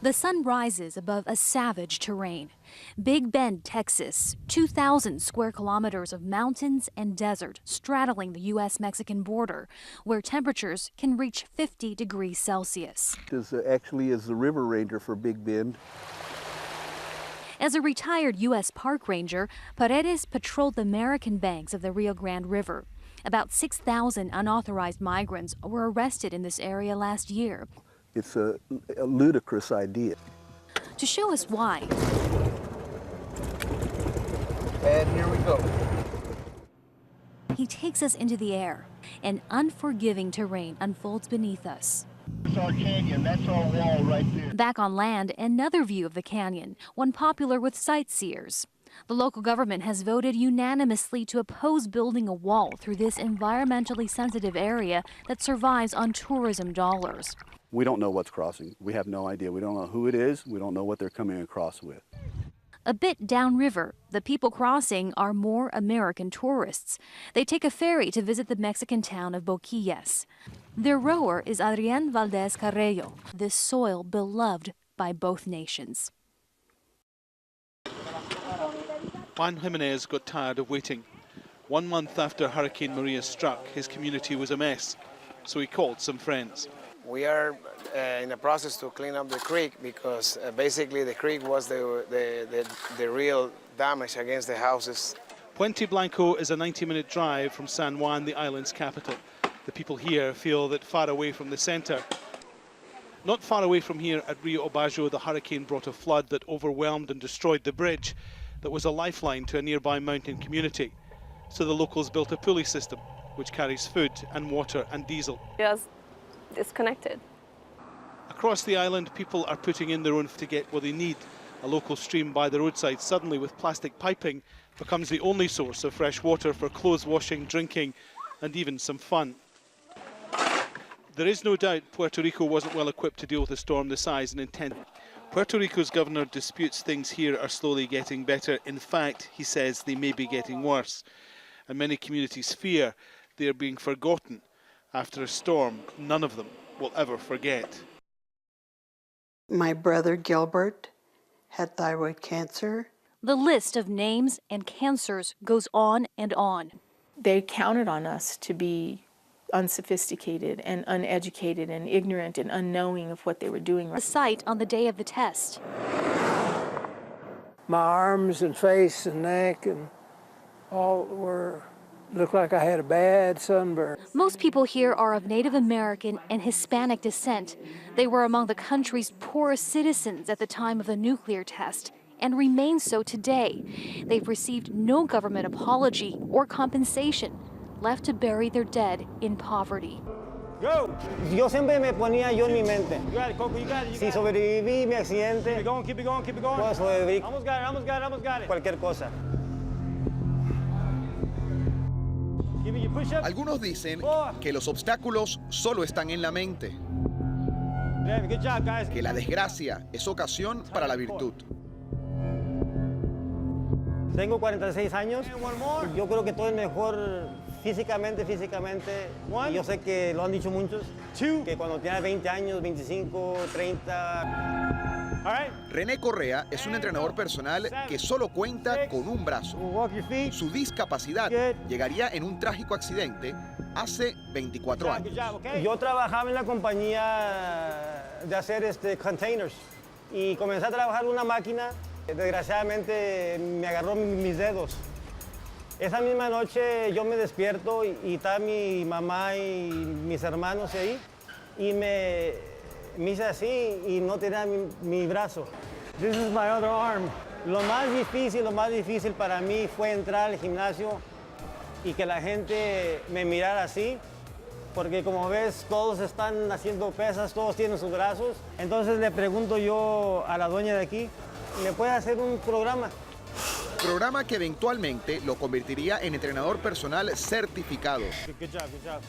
The sun rises above a savage terrain. Big Bend, Texas, 2,000 square kilometers of mountains and desert straddling the U.S.-Mexican border, where temperatures can reach 50 degrees Celsius. This actually is the river ranger for Big Bend. As a retired U.S. park ranger, Paredes patrolled the American banks of the Rio Grande River. About 6,000 unauthorized migrants were arrested in this area last year. It's a ludicrous idea. To show us why. And here we go. He takes us into the air. An unforgiving terrain unfolds beneath us. That's our canyon, that's our wall right there. Back on land, another view of the canyon, one popular with sightseers. The local government has voted unanimously to oppose building a wall through this environmentally sensitive area that survives on tourism dollars. We don't know what's crossing. We have no idea. We don't know who it is. We don't know what they're coming across with. A bit downriver, the people crossing are more American tourists. They take a ferry to visit the Mexican town of Boquillas. Their rower is Adrián Valdez Carrello, this soil beloved by both nations. Juan Jimenez got tired of waiting. 1 month after Hurricane Maria struck, his community was a mess, so he called some friends. We are in the process to clean up the creek because basically the creek was the real damage against the houses. Puente Blanco is a 90-minute drive from San Juan, the island's capital. The people here feel that far away from the center. Not far away from here at Rio Obajo, the hurricane brought a flood that overwhelmed and destroyed the bridge that was a lifeline to a nearby mountain community. So the locals built a pulley system which carries food and water and diesel. Just disconnected. Across the island, people are putting in their own to get what they need. A local stream by the roadside suddenly with plastic piping becomes the only source of fresh water for clothes washing, drinking and even some fun. There is no doubt Puerto Rico wasn't well equipped to deal with a storm the size and intent. Puerto Rico's governor disputes things here are slowly getting better. In fact, he says they may be getting worse. And many communities fear they are being forgotten after a storm none of them will ever forget. My brother Gilbert had thyroid cancer. The list of names and cancers goes on and on. They counted on us to be unsophisticated and uneducated and ignorant and unknowing of what they were doing. The site on the day of the test. My arms and face and neck and all looked like I had a bad sunburn. Most people here are of Native American and Hispanic descent. They were among the country's poorest citizens at the time of the nuclear test and remain so today. They've received no government apology or compensation, left to bury their dead in poverty. Go! Yo siempre me ponía yo en mi mente. You got it, Coco, you got it. Si sobreviví mi accidente, keep it going, keep it going, keep it going. Puedo sobrevivir. Almost got it, almost got it, almost got it. Cualquier cosa. Algunos dicen que los obstáculos solo están en la mente, que la desgracia es ocasión para la virtud. Tengo 46 años. Yo creo que todo es mejor físicamente. Y yo sé que lo han dicho muchos, que cuando tienes 20 años, 25, 30... René Correa es un entrenador personal que solo cuenta con un brazo. Su discapacidad llegaría en un trágico accidente hace 24 años. Yo trabajaba en la compañía de hacer containers y comencé a trabajar en una máquina. Desgraciadamente me agarró mis dedos. Esa misma noche yo me despierto y está mi mamá y mis hermanos ahí y me hice así y no tenía mi brazo. This is my other arm. Lo más difícil para mí fue entrar al gimnasio y que la gente me mirara así, porque como ves todos están haciendo pesas, todos tienen sus brazos. Entonces le pregunto yo a la dueña de aquí, ¿me puede hacer un programa? Programa que eventualmente lo convertiría en entrenador personal certificado. Good job, good job.